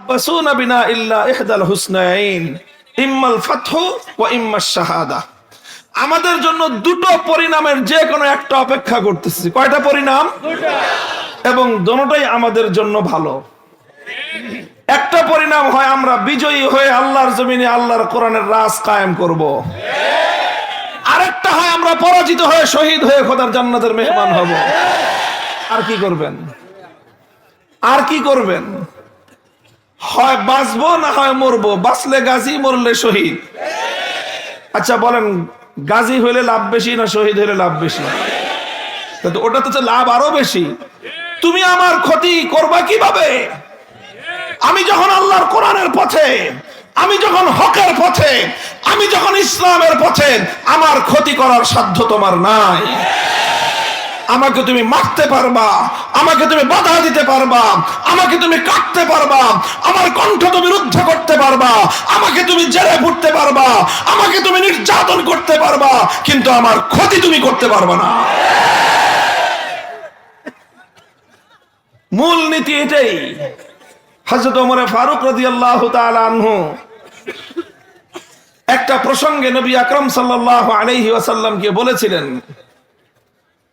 বাসুনা বিনা ইল্লা ইহদাল হুসনাইন ইম্মাল ফাতহু ওয়া ইম্মাশ শাহাদা। আমাদের জন্য দুটো পরিণামের যে কোনো একটা অপেক্ষা করতেছি। কয়টা পরিণাম? দুটো। এবং দুটোই আমাদের জন্য ভালো। একটা পরিণাম হয় আমরা বিজয়ী হয়ে আল্লাহর জমিনে আল্লাহর কোরআনের রাজ কায়েম করব। আরেকটা হয় আমরা পরাজিত হয়ে শহীদ হয়ে খোদার জান্নাতের মেহমান হব। আর কি করবেন? আর কি করবেন? হয় বাঁচবো না হয় মরবো। বাঁচলে গাজী, মরলে শহীদ। আচ্ছা বলেন, গাজী হইলে লাভ বেশি না শহীদ হইলে লাভ বেশি? ওটা তো লাভ আরো বেশি। তুমি আমার ক্ষতি করবা কিভাবে? আমি যখন আল্লাহর কোরআনের পথে, আমি যখন হকের পথে, আমি যখন ইসলামের পথে, আমার ক্ষতি করার সাধ্য তোমার নাই। আমাকে তুমি মারতে পারবা, আমাকে তুমি বাধা দিতে পারবা, আমাকে তুমি কাটতে পারবা, আমার কণ্ঠ তুমি রুদ্ধ করতে পারবা, আমাকে তুমি জেলে পুরতে পারবা, আমাকে তুমি নির্যাতন করতে পারবা, কিন্তু আমার ক্ষতি তুমি করতে পারবা না। মূল নীতি এটাই। হযরত ওমর ফারুক রাদিয়াল্লাহু তাআলা আনহু একটা প্রসঙ্গে নবী আকরাম সাল্লাল্লাহু আলাইহি ওয়াসাল্লামকে বলেছিলেন,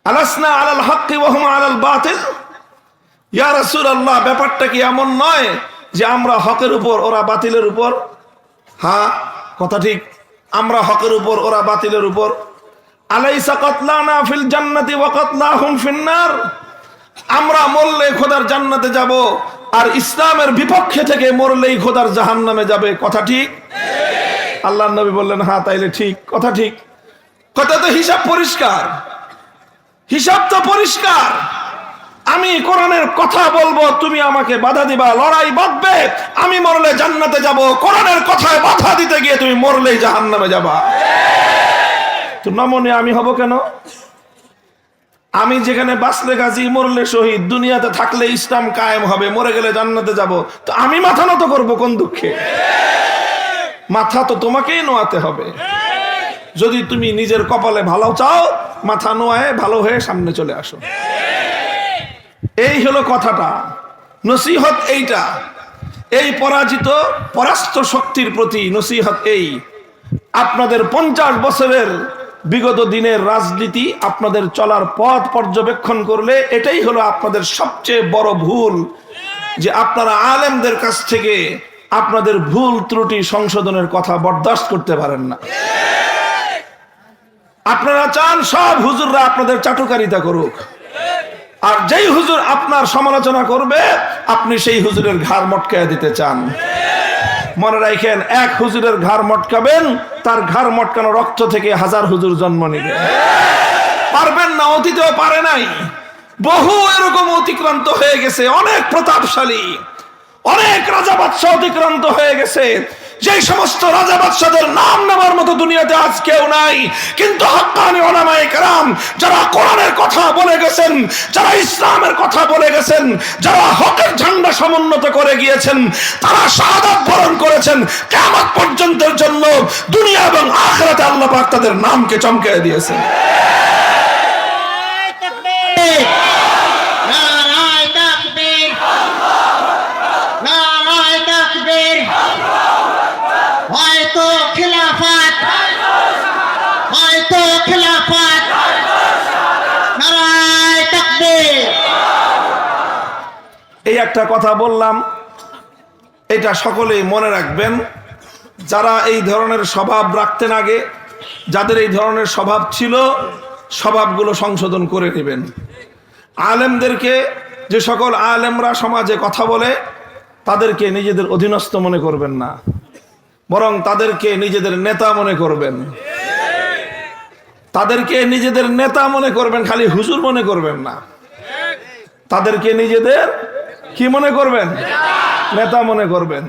আলাসনা আলাল হক্কি ওয়া হুম আলাল বাতিল। ইয়া রাসূলুল্লাহ, ব্যাপারটা কি এমন নয় যে আমরা হকের উপর ওরা বাতিলের উপর? হ্যাঁ, কথা ঠিক, আমরা হকের উপর ওরা বাতিলের উপর। আলাইসা কাতলানা ফিল জান্নাতি ওয়া কাতলাহুম ফিন নার। আমরা মরলে খোদার জান্নাতে যাব, আর ইসলামের বিপক্ষে থেকে মরলেই খোদার জাহান্নামে যাবে। কথা ঠিক? আল্লাহর নবী বললেন, হ্যাঁ তাইলে ঠিক, কথা ঠিক। কথা তো হিসাব পরিষ্কার, হিসাব তো পরিষ্কার। আমি কোরআনের কথা বলবো, তুমি আমাকে বাধা দিবা, লড়াই বাঁধবে, আমি মরলে জান্নাতে যাব। কোরআনের কথায় বাধা দিতে গিয়ে তুমি মরলেই জাহান্নামে যাবা। তো নমনে আমি হব কেন? আমি যেখানে বাঁচলে গাজী, মরলে শহীদ, দুনিয়াতে থাকলে ইসলাম কায়েম হবে, মরে গেলে জান্নাতে যাব, তো আমি মাথা নত করবো কোন দুঃখে? মাথা তো তোমাকেই নোয়াতে হবে। যদি তুমি নিজের কপালে ভালো চাও, মাথা নোয়ায় ভালো হয়ে সামনে চলে আসো। এই হলো কথাটা, নসিহত এইটা। এই পরাজিত পরাস্ত শক্তির প্রতি নসিহত এই। আপনাদের 50 বছরের বিগত দিনের রাজনীতি, আপনাদের চলার পথ পর্যবেক্ষণ করলে এটাই হলো আপনাদের সবচেয়ে বড় ভুল, যে আপনারা আলেমদের কাছ থেকে আপনাদের ভুল ত্রুটি সংশোধনের কথা বরদাস্ত করতে পারেন না। আপনারা চান সব হুজুররা আপনাদের চাটুকারিতা করুক, আর যেই হুজুর আপনার সমালোচনা করবে আপনি সেই হুজুরের ঘাড় মটকায় দিতে চান। মনে রাখেন, এক হুজুরের ঘাড় মটকাবেন, তার ঘাড় মটকানো রক্ত থেকে 1000 হুজুর জন্ম নিবে। পারবেন না, অতীতেও পারে নাই। বহু এরকম অতিক্রান্ত হয়ে গেছে, অনেক প্রতাপশালী, অনেক রাজা বাদশাহ অতিক্রান্ত হয়ে গেছে। যে সমস্ত রাজা বাদশাদের নাম নেওয়ার মতো দুনিয়াতে আজ কেউ নাই, কিন্তু হক্কানি উলামায়ে কেরাম যারা কোরআনের কথা বলে গেছেন, যারা ইসলামের কথা বলে গেছেন, যারা হকের ঝান্ডা সমুন্নত করে গিয়েছেন, তারা শাহাদাত বরণ করেছেন। কিয়ামত পর্যন্তের জন্য দুনিয়া এবং আখিরাতে আল্লাহ পাক তাদের নামকে চমকায় দিয়েছেন। এই একটা কথা বললাম, এটা সকলেই মনে রাখবেন। যারা এই ধরনের স্বভাব রাখতেন আগে, যাদের এই ধরনের স্বভাব ছিল, স্বভাবগুলো সংশোধন করে নেবেন। আলেমদেরকে, যে সকল আলেমরা সমাজে কথা বলে, তাদেরকে নিজেদের অধীনস্থ মনে করবেন না, বরং তাদেরকে নিজেদের নেতা মনে করবেন। তাদেরকে নিজেদের নেতা মনে করবেন, খালি হুজুর মনে করবেন না। তাদেরকে নিজেদের কি মনে করবেন? নেতা মনে করবেন।